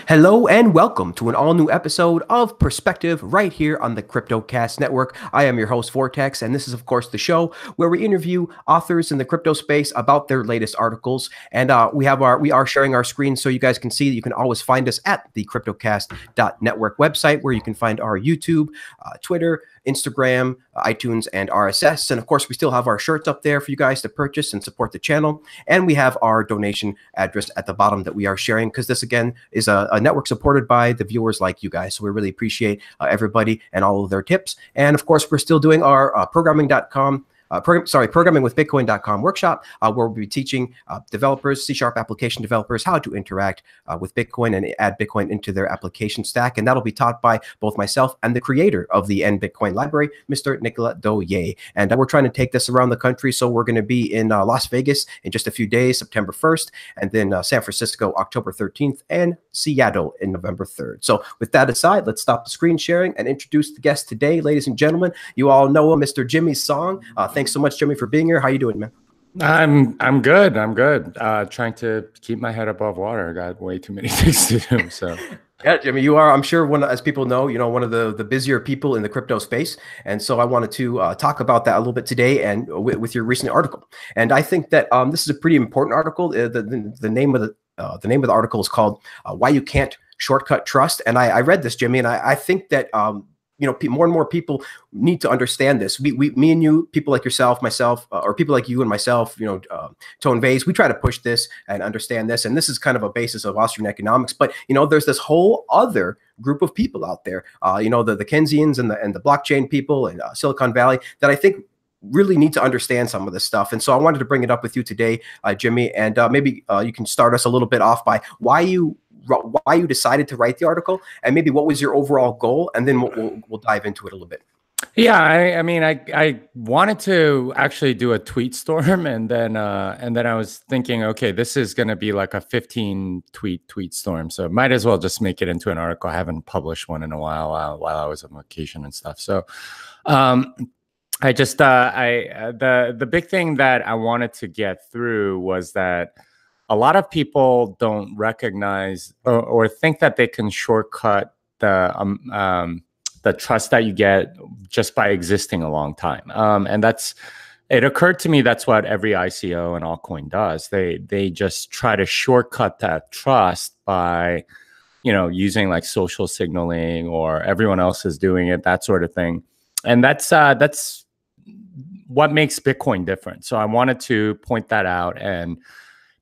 Hello and welcome to an all new episode of Perspective right here on the CryptoCast Network. I am your host, Vortex, and this is, of course, the show where we interview authors in the crypto space about their latest articles. And we are sharing our screen so you guys can see that you can always find us at the CryptoCast.network website, where you can find our YouTube, Twitter, Instagram, iTunes, and RSS. And of course, we still have our shirts up there for you guys to purchase and support the channel. And we have our donation address at the bottom that we are sharing, because this, again, is a network supported by the viewers like you guys. So we really appreciate everybody and all of their tips. And of course, we're still doing our programming.com programming with Bitcoin.com workshop, where we'll be teaching developers, C# application developers, how to interact with Bitcoin and add Bitcoin into their application stack. And that'll be taught by both myself and the creator of the nBitcoin library, Mr. Nicolas Doye. And we're trying to take this around the country. So we're going to be in Las Vegas in just a few days, September 1st, and then San Francisco, October 13th, and Seattle in November 3rd. So with that aside, let's stop the screen sharing and introduce the guest today, ladies and gentlemen. You all know him, Mr. Jimmy Song. Thanks so much, Jimmy, for being here. How you doing, man? I'm good. Trying to keep my head above water. I got way too many things to do. So yeah, Jimmy, you are, I'm sure, as people know, one of the busier people in the crypto space. And so I wanted to talk about that a little bit today, and with your recent article. And I think that this is a pretty important article. The name of the article is called "Why You Can't Shortcut Trust." And I read this, Jimmy, and I think that more and more people need to understand this. Me and you, people like yourself, myself, or people like you and myself, Tone Vase, we try to push this and understand this. And this is kind of a basis of Austrian economics. But, there's this whole other group of people out there, the Keynesians and the blockchain people and Silicon Valley, that I think really need to understand some of this stuff. And so I wanted to bring it up with you today, Jimmy, and maybe you can start us a little bit off by why you decided to write the article, and maybe what was your overall goal, and then we'll dive into it a little bit. Yeah, I wanted to actually do a tweet storm, and then I was thinking, okay, this is going to be like a 15 tweet storm, so might as well just make it into an article. I haven't published one in a while I was on vacation and stuff. So I just the big thing that I wanted to get through was that a lot of people don't recognize or think that they can shortcut the trust that you get just by existing a long time. And it occurred to me that's what every ICO and altcoin does. They just try to shortcut that trust by, using like social signaling, or everyone else is doing it, that sort of thing. And that's what makes Bitcoin different. So I wanted to point that out and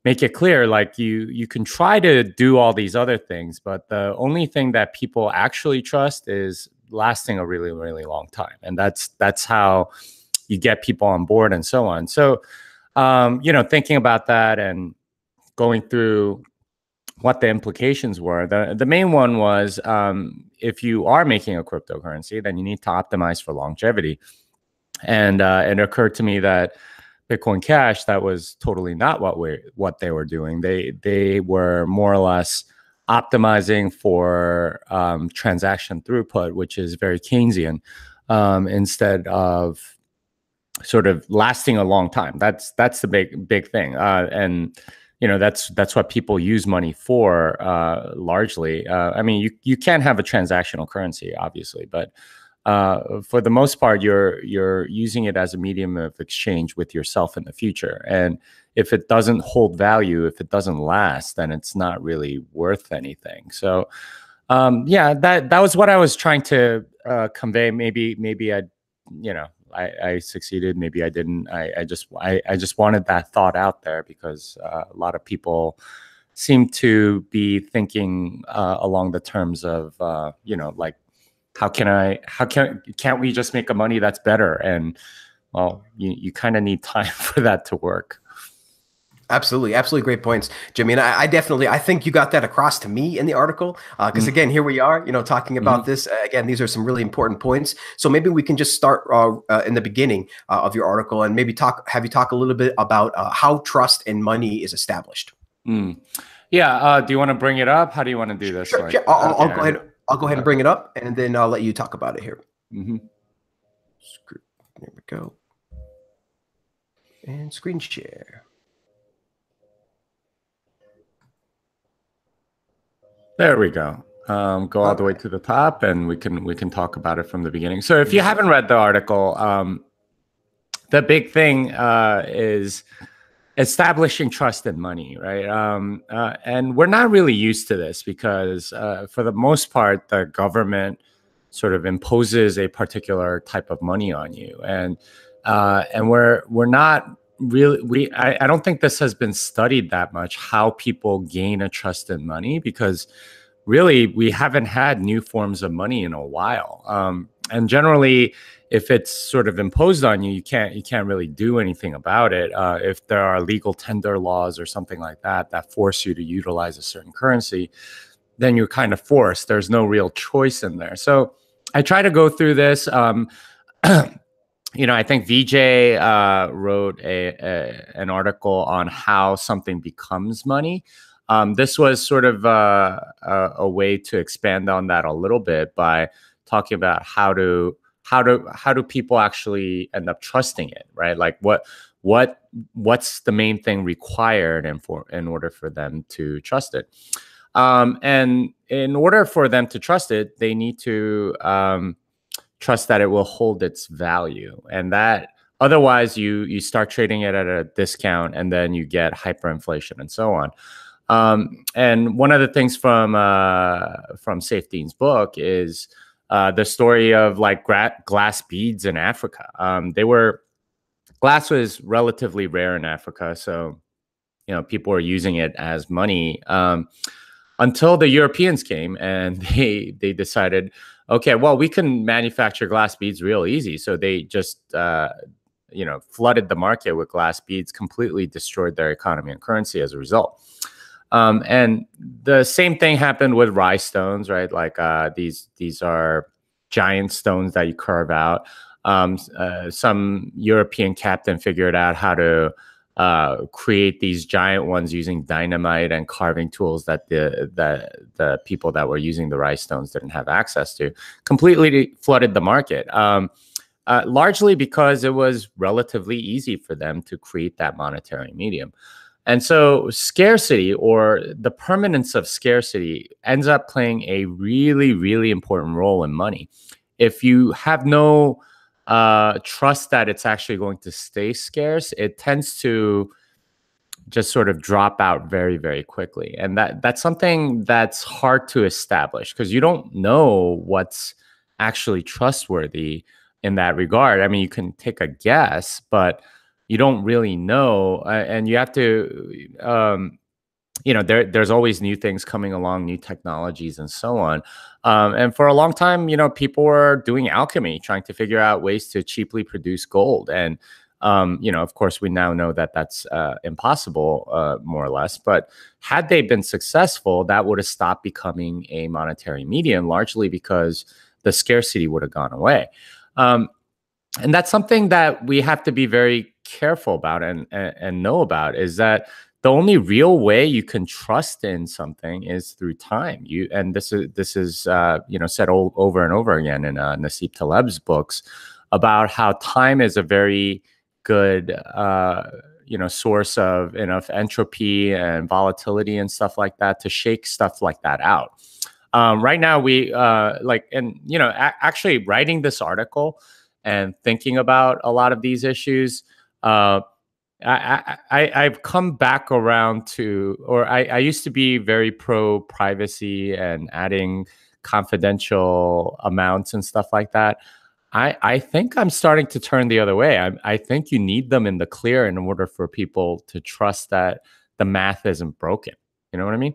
make it clear, like you can try to do all these other things, but the only thing that people actually trust is lasting a really, really long time. And that's how you get people on board and so on. So, thinking about that and going through what the implications were, the main one was, if you are making a cryptocurrency, then you need to optimize for longevity. And it occurred to me that Bitcoin Cash, that was totally not what they were doing. They were more or less optimizing for transaction throughput, which is very Keynesian, instead of sort of lasting a long time. That's the big thing, and that's what people use money for, largely. I mean, you can have a transactional currency, obviously, but for the most part, you're using it as a medium of exchange with yourself in the future. And if it doesn't hold value, if it doesn't last, then it's not really worth anything. So, that was what I was trying to convey. Maybe I succeeded. Maybe I didn't. I just wanted that thought out there, because a lot of people seem to be thinking along the terms of like, can't we just make a money that's better? And well, you kind of need time for that to work. Absolutely great points, Jimmy. And I think you got that across to me in the article, because again, here we are, talking about this. Again, these are some really important points. So maybe we can just start in the beginning of your article, and maybe have you talk a little bit about how trust in money is established. Yeah. Do you want to bring it up? How do you want to do this? Sure. I'll go ahead. I'll go ahead and bring it up, and then I'll let you talk about it here. There we go. And screen share. There we go. Go all the way to the top, and we can talk about it from the beginning. So if you haven't read the article, the big thing is establishing trust in money, right? And we're not really used to this because, for the most part, the government sort of imposes a particular type of money on you, and we're not really. I don't think this has been studied that much, how people gain a trust in money, because really we haven't had new forms of money in a while. And generally, if it's sort of imposed on you, you can't really do anything about it. If there are legal tender laws or something like that that force you to utilize a certain currency, then you're kind of forced. There's no real choice in there. So I try to go through this. I think VJ wrote an article on how something becomes money. This was sort of a way to expand on that a little bit by talking about how do people actually end up trusting it, right? Like what's the main thing required in order for them to trust it. And in order for them to trust it, they need to trust that it will hold its value, and that otherwise you start trading it at a discount, and then you get hyperinflation and so on. And one of the things from Saifedean's book is the story of like glass beads in Africa. Glass was relatively rare in Africa, so people were using it as money until the Europeans came, and they decided, okay, well, we can manufacture glass beads real easy. So they just flooded the market with glass beads, completely destroyed their economy and currency as a result. And the same thing happened with rhinestones, right? Like these are giant stones that you carve out. Some European captain figured out how to create these giant ones using dynamite and carving tools that the people that were using the rhinestones didn't have access to. Completely flooded the market, largely because it was relatively easy for them to create that monetary medium. And so scarcity, or the permanence of scarcity, ends up playing a really, really important role in money. If you have no trust that it's actually going to stay scarce, it tends to just sort of drop out very, very quickly. And that's something that's hard to establish because you don't know what's actually trustworthy in that regard. I mean, you can take a guess, but you don't really know. And you have to, there's always new things coming along, new technologies and so on. And for a long time, people were doing alchemy, trying to figure out ways to cheaply produce gold. And, of course, we now know that that's impossible, more or less. But had they been successful, that would have stopped becoming a monetary medium, largely because the scarcity would have gone away. And that's something that we have to be very careful about and know about, is that the only real way you can trust in something is through time. This is said over and over again in Nassim Taleb's books about how time is a very good source of enough entropy and volatility and stuff like that to shake stuff like that out. Right now, we actually writing this article and thinking about a lot of these issues, I've come back around to, or I used to be very pro privacy and adding confidential amounts and stuff like that. I think I'm starting to turn the other way. I think you need them in the clear in order for people to trust that the math isn't broken. You know what I mean?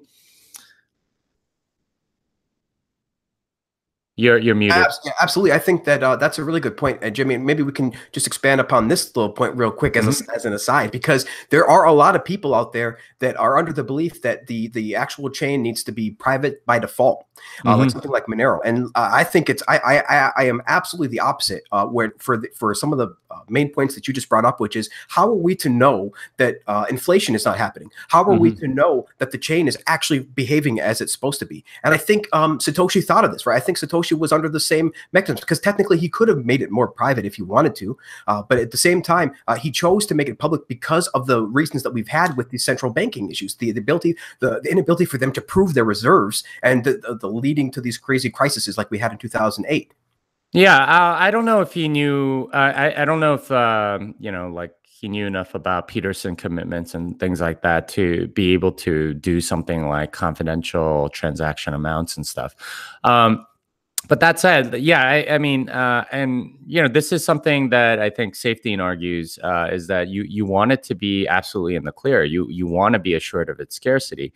You're muted. Yeah, absolutely. I think that that's a really good point, Jimmy. And maybe we can just expand upon this little point real quick as an aside, because there are a lot of people out there that are under the belief that the actual chain needs to be private by default, like something like Monero. And I think I am absolutely the opposite. Where for some of the main points that you just brought up, which is how are we to know that inflation is not happening? How are we to know that the chain is actually behaving as it's supposed to be? And I think Satoshi thought of this, right? I think Satoshi was under the same mechanism because technically he could have made it more private if he wanted to, but at the same time, he chose to make it public because of the reasons that we've had with the central banking issues, the inability for them to prove their reserves, and the leading to these crazy crises like we had in 2008. Yeah, I don't know if he knew. I don't know if like he knew enough about Peterson commitments and things like that to be able to do something like confidential transaction amounts and stuff. But that said, yeah, I mean, and this is something that I think Saifedean argues is that you want it to be absolutely in the clear. You want to be assured of its scarcity,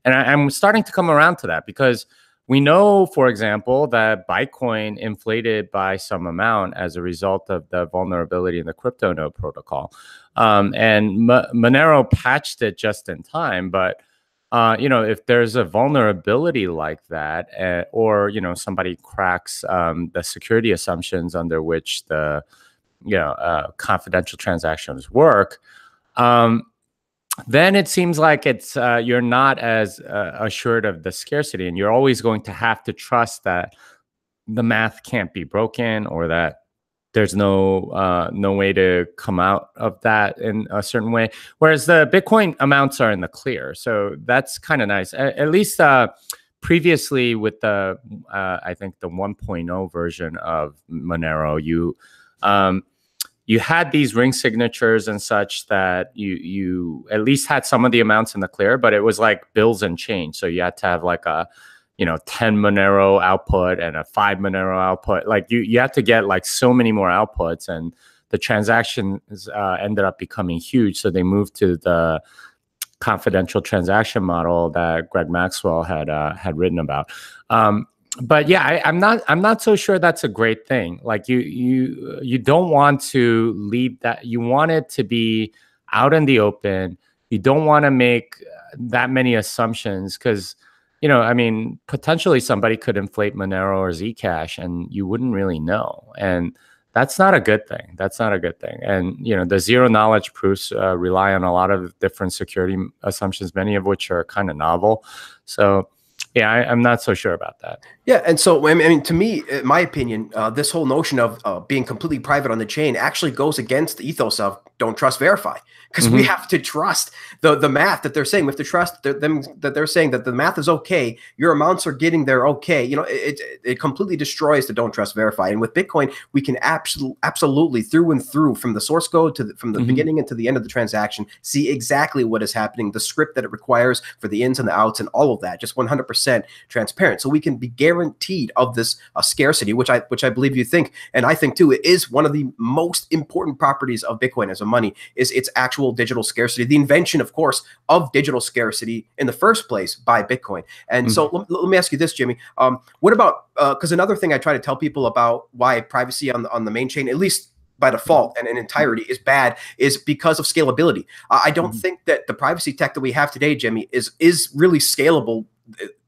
and I'm starting to come around to that because we know, for example, that Bitcoin inflated by some amount as a result of the vulnerability in the CryptoNote protocol, and Monero patched it just in time, but if there's a vulnerability like that, or somebody cracks the security assumptions under which the confidential transactions work, then it seems like it's you're not as assured of the scarcity, and you're always going to have to trust that the math can't be broken, or that there's no way to come out of that in a certain way. Whereas the Bitcoin amounts are in the clear, so that's kind of nice. At least previously with the I think the 1.0 version of Monero, you had these ring signatures and such that you at least had some of the amounts in the clear, but it was like bills and change. So you had to have like a 10 Monero output and a 5 Monero output. Like you had to get like so many more outputs, and the transactions ended up becoming huge. So they moved to the confidential transaction model that Greg Maxwell had written about. But yeah, I'm not so sure that's a great thing. Like you don't want to leave that. You want it to be out in the open. You don't want to make that many assumptions because, I mean, potentially somebody could inflate Monero or Zcash and you wouldn't really know. And that's not a good thing. That's not a good thing. And, the zero knowledge proofs rely on a lot of different security assumptions, many of which are kind of novel. So yeah, I'm not so sure about that. Yeah, and so I mean, to me, in my opinion, this whole notion of being completely private on the chain actually goes against the ethos of don't trust, verify, because we have to trust the math that they're saying. We have to trust them that they're saying that the math is okay. Your amounts are getting there okay. It completely destroys the don't trust, verify. And with Bitcoin, we can absolutely through and through, from the source code from the beginning and to the end of the transaction, see exactly what is happening, the script that it requires for the ins and the outs and all of that, just 100% transparent. So we can be guaranteed of this scarcity, which I believe you think, and I think too, it is one of the most important properties of Bitcoin as a money is its actual digital scarcity, the invention, of course, of digital scarcity in the first place by Bitcoin. And so let me ask you this, Jimmy. What about, because another thing I try to tell people about why privacy on the main chain, at least by default and in entirety, is bad, is because of scalability. I don't think that the privacy tech that we have today, Jimmy, is really scalable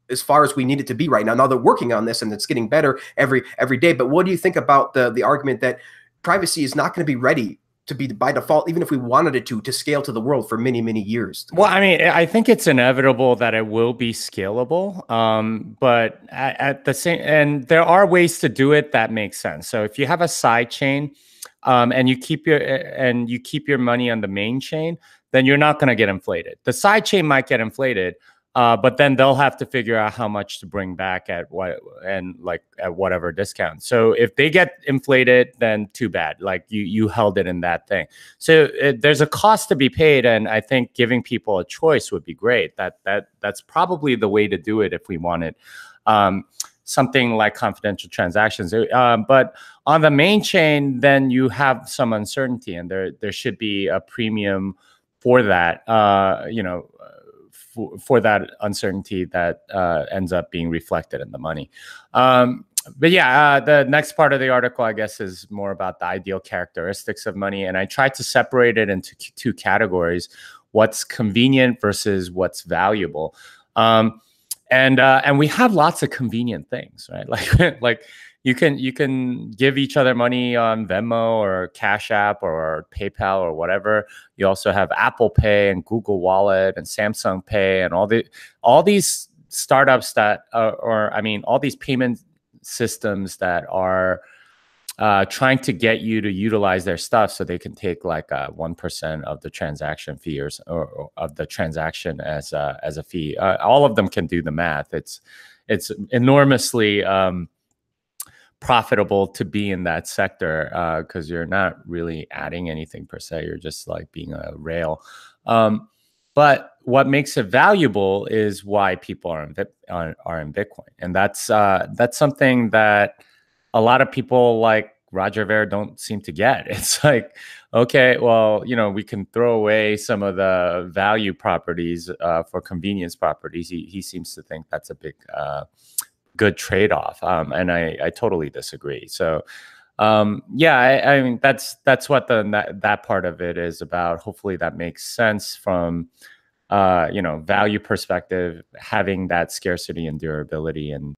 as far as we need it to be right now. Now they're working on this and it's getting better every day. But what do you think about the argument that privacy is not going to be ready to be by default, even if we wanted it to scale to the world for many, many years? Well, I mean, I think it's inevitable that it will be scalable. But at the same, and there are ways to do it that make sense. So if you have a side chain, and you keep your money on the main chain, then you're not going to get inflated. The side chain might get inflated, but then they'll have to figure out how much to bring back at whatever discount. So if they get inflated, then too bad. Like you held it in that thing. So there's a cost to be paid, and I think giving people a choice would be great. That's probably the way to do it if we wanted something like confidential transactions. But on the main chain, then you have some uncertainty, and there should be a premium for that. For that uncertainty that ends up being reflected in the money. But yeah, the next part of the article, I guess, is more about the ideal characteristics of money. And I tried to separate it into two categories: what's convenient versus what's valuable. And we have lots of convenient things, right? Like you can give each other money on Venmo or Cash App or PayPal or whatever. You also have Apple Pay and Google Wallet and Samsung Pay and all these startups that all these payment systems that are trying to get you to utilize their stuff so they can take like 1% of the transaction fee or of the transaction as a fee. All of them can do the math. It's enormously profitable to be in that sector because you're not really adding anything per se. You're just like being a rail. But what makes it valuable is why people are in Bitcoin, and that's something that a lot of people like Roger Ver don't seem to get. It's like, okay, well, we can throw away some of the value properties for convenience properties. He seems to think that's a big good trade-off, and I totally disagree. So yeah, I mean that's what that part of it is about. Hopefully that makes sense from value perspective, having that scarcity and durability, and